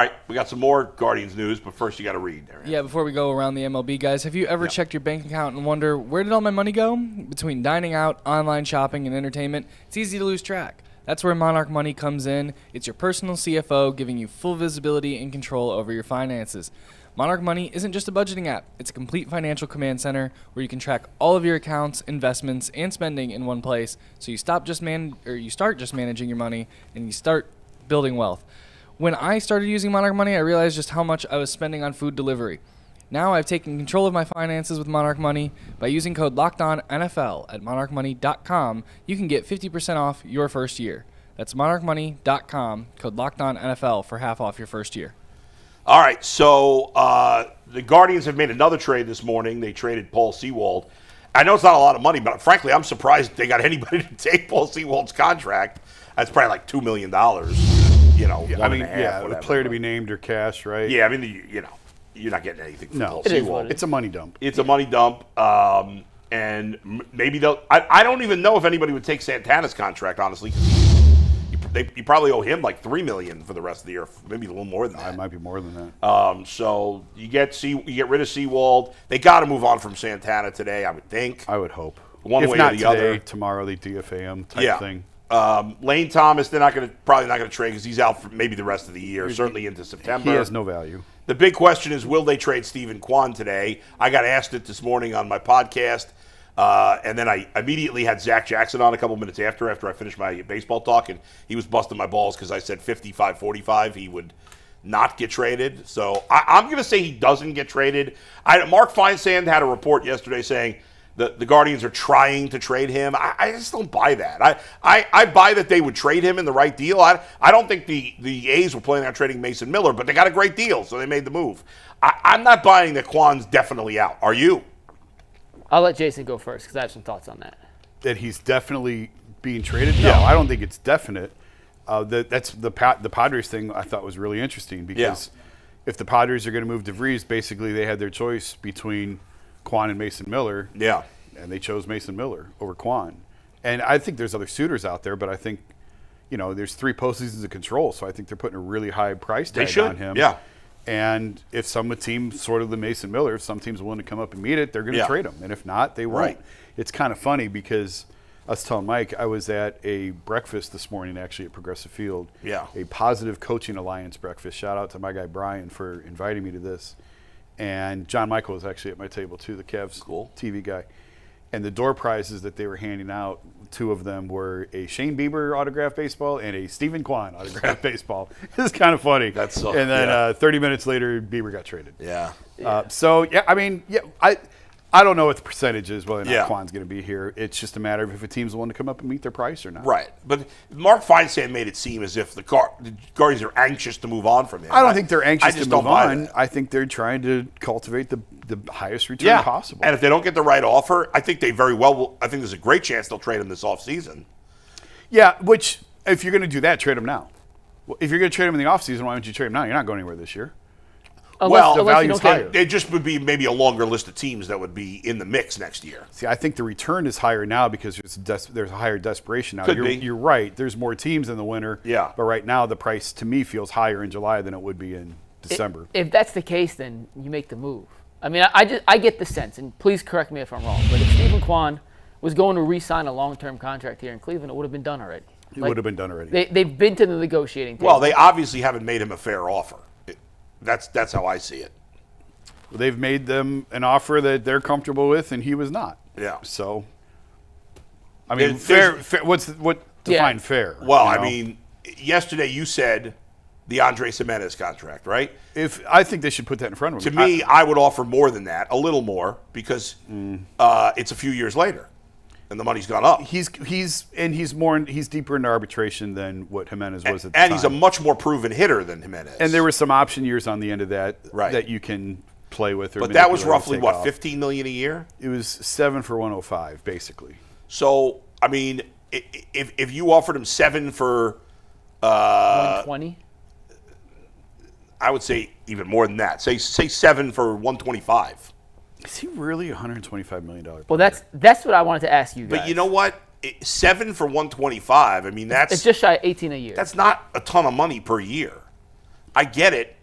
All right, we got some more Guardians news, but first you got to read. Yeah, before we go around the MLB, guys, have you ever checked your bank account and wonder, where did all my money go? Between dining out, online shopping, and entertainment, it's easy to lose track. That's where Monarch Money comes in. It's your personal CFO giving you full visibility and control over your finances. Monarch Money isn't just a budgeting app. It's a complete financial command center where you can track all of your accounts, investments, and spending in one place. So you start just managing your money and you start building wealth. When I started using Monarch Money, I realized just how much I was spending on food delivery. Now I've taken control of my finances with Monarch Money. By using code LOCKEDONNFL at monarchmoney.com, you can get 50% off your first year. That's monarchmoney.com, code LOCKEDONNFL for half off your first year. All right, so the Guardians have made another trade this morning. They traded Paul Seawald. I know it's not a lot of money, but frankly, I'm surprised they got anybody to take Paul Seawald's contract. That's probably like $2 million. A player to be named or cash, right? Yeah, I mean, you're not getting anything from Paul Seawald. It's a money dump. It's a money dump, and maybe they'll. I don't even know if anybody would take Santana's contract, honestly, because you probably owe him like $3 million for the rest of the year, maybe a little more than that. It might be more than that. So you get rid of Seawald. They got to move on from Santana today, I would think. I would hope. One if way not or the today, other. tomorrow they DFA him type thing. Lane Thomas, they're probably not going to trade because he's out for maybe the rest of the year, certainly into September. He has no value. The big question is, will they trade Stephen Kwan today? I got asked it this morning on my podcast, and then I immediately had Zach Jackson on a couple minutes after I finished my baseball talk, and he was busting my balls because I said 55-45 he would not get traded. So I'm going to say he doesn't get traded. Mark Feinsand had a report yesterday saying the Guardians are trying to trade him. I just don't buy that. I buy that they would trade him in the right deal. I don't think the A's were planning on trading Mason Miller, but they got a great deal, so they made the move. I'm not buying that Kwan's definitely out. Are you? I'll let Jason go first because I have some thoughts on that. That he's definitely being traded? No, I don't think it's definite. That's the Padres thing I thought was really interesting because if the Padres are going to move DeVries, basically they had their choice between Kwan and Mason Miller. Yeah. And they chose Mason Miller over Kwan. And I think there's other suitors out there, but I think, there's 3 postseasons of control, so I think they're putting a really high price tag on him. Yeah. And if some team, sort of the Mason Miller, if some teams are willing to come up and meet it, they're going to trade him. And if not, they won't. Right. It's kind of funny because I was telling Mike, I was at a breakfast this morning actually at Progressive Field. Yeah. A Positive Coaching Alliance breakfast. Shout out to my guy Brian for inviting me to this. And John Michael was actually at my table too, the Cavs TV guy. And the door prizes that they were handing out, 2 of them were a Shane Bieber autographed baseball and a Stephen Kwan autographed baseball. It's kind of funny. That's so. And then 30 minutes later, Bieber got traded. Yeah. I don't know what the percentage is, whether or not Yeah. Kwan's going to be here. It's just a matter of if a team's willing to come up and meet their price or not. Right. But Mark Feinsand made it seem as if the Guardians are anxious to move on from him. I don't think they're anxious to move on. That. I think they're trying to cultivate the highest return possible. And if they don't get the right offer, I think they very well will. I think there's a great chance they'll trade him this offseason. Yeah, which, if you're going to do that, trade him now. If you're going to trade him in the offseason, why don't you trade him now? You're not going anywhere this year. The value's higher. It just would be maybe a longer list of teams that would be in the mix next year. See, I think the return is higher now because there's a higher desperation now. Could be. You're right. There's more teams in the winter. Yeah. But right now, the price, to me, feels higher in July than it would be in December. If that's the case, then you make the move. I mean, I get the sense, and please correct me if I'm wrong, but if Stephen Kwan was going to re-sign a long-term contract here in Cleveland, it would have been done already. It would have been done already. They've been to the negotiating table. Well, they obviously haven't made him a fair offer. That's how I see it. They've made them an offer that they're comfortable with, and he was not. Yeah. So, I mean, fair. What define fair? Well, I mean, yesterday you said the Andres Jimenez contract, right? If I think they should put that in front of him. To me, I would offer more than that, a little more, because it's a few years later, and the money's gone up. He's deeper into arbitration than what Jimenez was at the time. And he's a much more proven hitter than Jimenez. And there were some option years on the end of that that you can play with. But that was roughly what, $15 million a year? It was 7 for 105, basically. So I mean, if you offered him 7 for 120. I would say even more than that. Say 7 for 125. Is he really a $125 million player? Well, that's what I wanted to ask you guys. But you know what? 7 for 125. I mean, it's just shy of 18 a year. That's not a ton of money per year. I get it.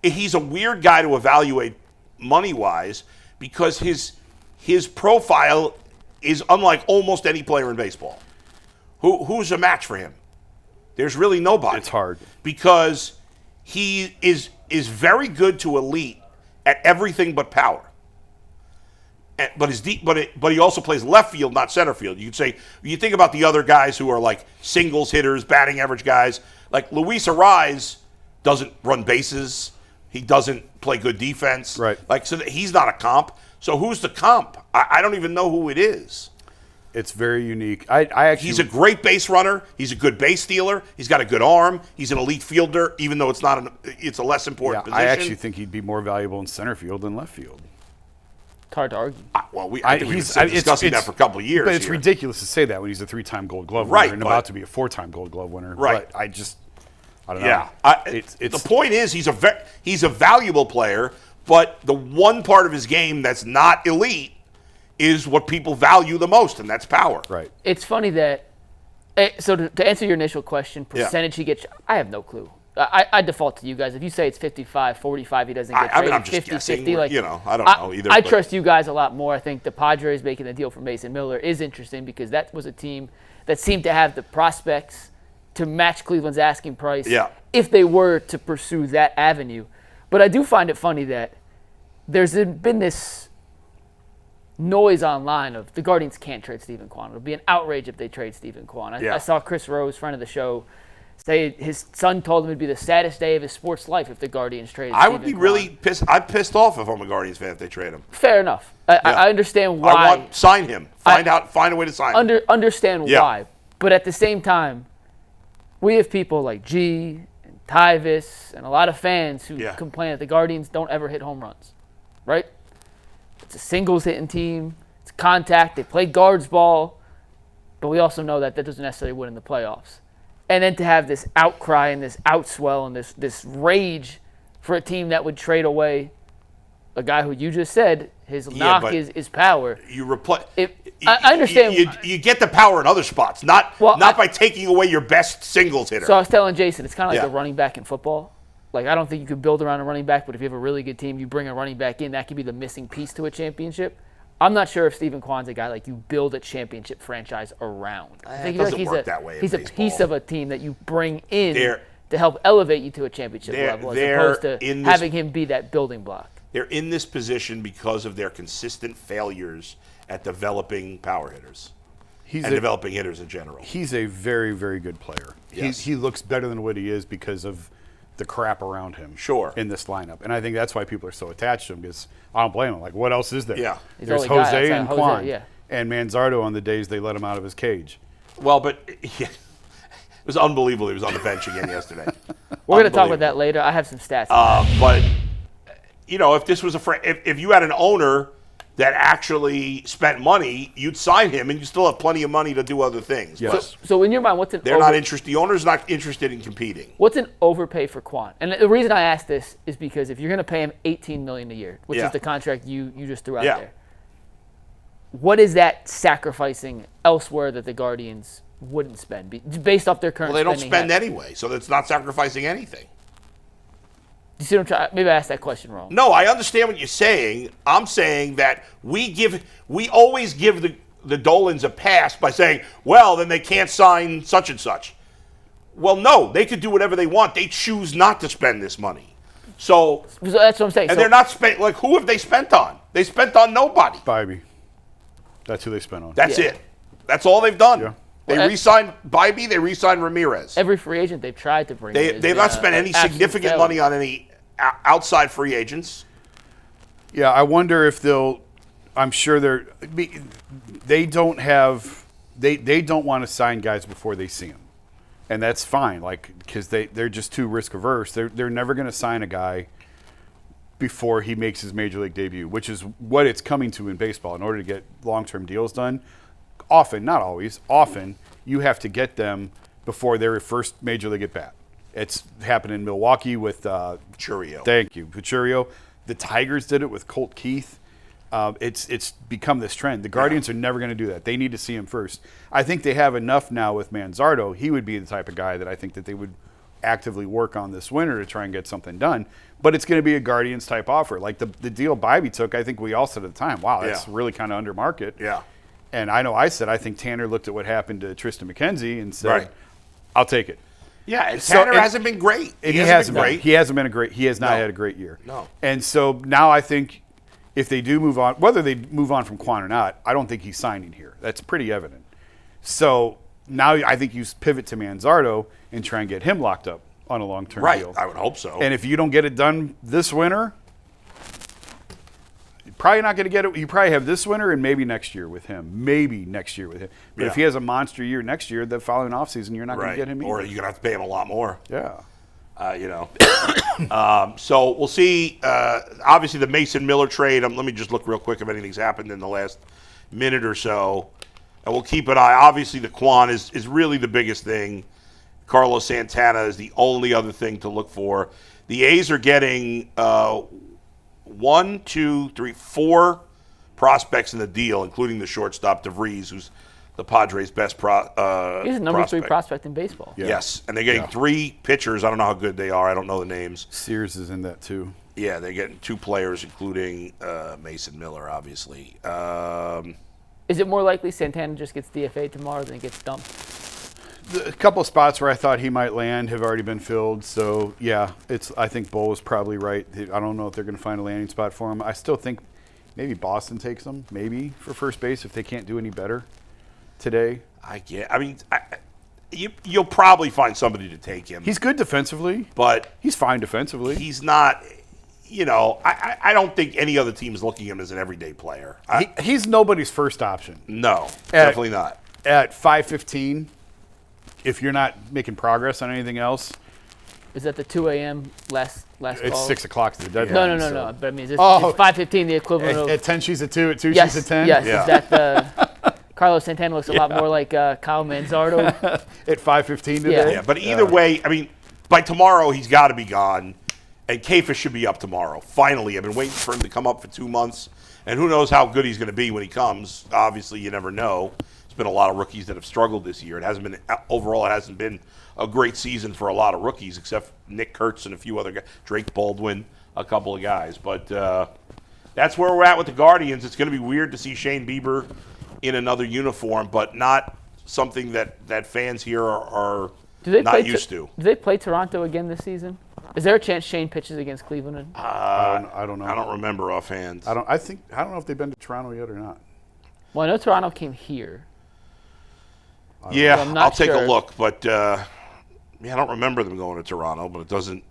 He's a weird guy to evaluate money-wise because his profile is unlike almost any player in baseball. Who's a match for him? There's really nobody. It's hard. Because he is very good to elite at everything but power. But he also plays left field, not center field. You could say, you think about the other guys who are like singles hitters, batting average guys. Like Luis Ariz doesn't run bases. He doesn't play good defense. Right. Like, so he's not a comp. So who's the comp? I don't even know who it is. It's very unique. I actually. He's a great base runner. He's a good base stealer. He's got a good arm. He's an elite fielder, even though it's a less important position. I actually think he'd be more valuable in center field than left field. It's hard to argue. I think we've been discussing that for a couple of years. But it's here. ridiculous to say that when he's a 3-time Gold Glove Right, winner and about to be a 4-time Gold Glove winner. Right. But I don't know. Yeah. It's the point is he's a valuable player, but the one part of his game that's not elite is what people value the most, and that's power. Right. It's funny that, so to answer your initial question, percentage he gets, I have no clue. I default to you guys. If you say it's 55-45, he doesn't get traded. I'm just 50-50. guessing. Like, I don't know either. I trust you guys a lot more. I think the Padres making the deal for Mason Miller is interesting because that was a team that seemed to have the prospects to match Cleveland's asking price if they were to pursue that avenue. But I do find it funny that there's been this noise online of the Guardians can't trade Stephen Kwan. It'll be an outrage if they trade Stephen Kwan. I saw Chris Rose, friend of the show, say his son told him it'd be the saddest day of his sports life if the Guardians traded Stephen Kwan. I would be really pissed. I'm pissed off if I'm a Guardians fan if they trade him. Fair enough. I understand why. I want sign him. Find a way to sign him. Understand why. But at the same time, we have people like G and Tyvis and a lot of fans who complain that the Guardians don't ever hit home runs. Right? It's a singles hitting team. It's contact. They play guards ball. But we also know that doesn't necessarily win in the playoffs. And then to have this outcry and this outswell and this rage for a team that would trade away a guy who you just said his knock is power. You replace. I understand. You get the power in other spots, not by taking away your best singles hitter. So I was telling Jason, it's kind of like the running back in football. Like, I don't think you could build around a running back, but if you have a really good team, you bring a running back in, that could be the missing piece to a championship. I'm not sure if Stephen Kwan's a guy like you build a championship franchise around. I think that way. He's a piece of a team that you bring in to help elevate you to a championship level, as opposed to having him be that building block. They're in this position because of their consistent failures at developing power hitters and developing hitters in general. He's a very, very good player. Yes. He looks better than what he is because of the crap around him in this lineup. And I think that's why people are so attached to him, because I don't blame him. Like, what else is there? Yeah. There's Jose and Kwan and Manzardo on the days they let him out of his cage. Well, but it was unbelievable he was on the bench again yesterday. We're going to talk about that later. I have some stats. But, if this was if you had an owner that actually spent money, you'd sign him, and you still have plenty of money to do other things. Yes. So in your mind, what's an not interested? The owner's not interested in competing. What's an overpay for Kwan? And the reason I ask this is because if you're going to pay him $18 million a year, which is the contract you just threw out there, what is that sacrificing elsewhere that the Guardians wouldn't spend based off their current? Well, they don't spend anyway, so that's not sacrificing anything. You see what I'm trying? Maybe I asked that question wrong. No, I understand what you're saying. I'm saying that we always give the Dolans a pass by saying, well, then they can't sign such and such. Well, no, they could do whatever they want. They choose not to spend this money. So that's what I'm saying. And they're not spent. Like, who have they spent on? They spent on nobody. Bybee. That's who they spent on. That's it. That's all they've done. Yeah. They re-signed Bybee. They re-signed Ramirez. Every free agent they've tried to bring in. They've not spent any significant money on any outside free agents. Yeah, I wonder if they'll. I'm sure they don't have. They don't want to sign guys before they see them, and that's fine. Like, because they're just too risk averse. They're never going to sign a guy before he makes his major league debut, which is what it's coming to in baseball. In order to get long-term deals done, often, not always, often you have to get them before their first major league at bat. It's happened in Milwaukee with Churio. Thank you, Churio. The Tigers did it with Colt Keith. It's become this trend. The Guardians are never going to do that. They need to see him first. I think they have enough now with Manzardo. He would be the type of guy that I think that they would actively work on this winter to try and get something done. But it's going to be a Guardians type offer. Like the deal Bybee took, I think we all said at the time, wow, that's really kind of under market. Yeah. And I know I said, I think Tanner looked at what happened to Tristan McKenzie and said, I'll take it. Yeah, and Tanner hasn't been great. He hasn't been great. He hasn't been he has not had a great year. No. And so now I think if they do move on, whether they move on from Kwan or not, I don't think he's signing here. That's pretty evident. So now I think you pivot to Manzardo and try and get him locked up on a long-term deal. Right, I would hope so. And if you don't get it done this winter, you're probably not going to get it. You probably have this winter and maybe next year with him. But if he has a monster year next year, the following offseason, you're not going to get him either. Or you're going to have to pay him a lot more. Yeah. So we'll see. Obviously, the Mason Miller trade, let me just look real quick if anything's happened in the last minute or so. And we'll keep an eye. Obviously, the Kwan is really the biggest thing. Carlos Santana is the only other thing to look for. The A's are getting 4 prospects in the deal, including the shortstop DeVries, who's the Padres' best He's the number 3 prospect in baseball. Yeah. Yes, and they're getting 3 pitchers. I don't know how good they are. I don't know the names. Sears is in that too. Yeah, they're getting 2 players, including Mason Miller, obviously. Is it more likely Santana just gets DFA'd tomorrow than he gets dumped? A couple of spots where I thought he might land have already been filled. So, yeah, I think Bull was probably right. I don't know if they're going to find a landing spot for him. I still think maybe Boston takes him, maybe, for first base if they can't do any better today. You'll probably find somebody to take him. He's good defensively. But he's fine defensively. He's not, I don't think any other team is looking at him as an everyday player. He's nobody's first option. No, definitely not. At 5:15, if you're not making progress on anything else. Is that the 2 a.m. last call? It's 6 o'clock to the deadline. No. But I mean, is 5:15 the equivalent of... At 10, she's at 2. At 2, yes, she's at 10? Yes, is that the... Carlos Santana looks a lot more like Kyle Manzardo. At 5:15 today? Yeah, but either way, by tomorrow he's got to be gone, and Keifer should be up tomorrow. Finally, I've been waiting for him to come up for 2 months, and who knows how good he's going to be when he comes. Obviously, you never know. There's been a lot of rookies that have struggled this year. It hasn't been a great season for a lot of rookies, except Nick Kurtz and a few other guys, Drake Baldwin, a couple of guys. But that's where we're at with the Guardians. It's going to be weird to see Shane Bieber in another uniform, but not something that fans here are not used to. Do they play Toronto again this season? Is there a chance Shane pitches against Cleveland? I don't know. I don't remember offhand. I don't know if they've been to Toronto yet or not. Well, I know Toronto came here. Yeah, I'll take a look, but I don't remember them going to Toronto, but it doesn't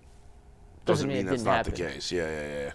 mean that's not the case. Yeah.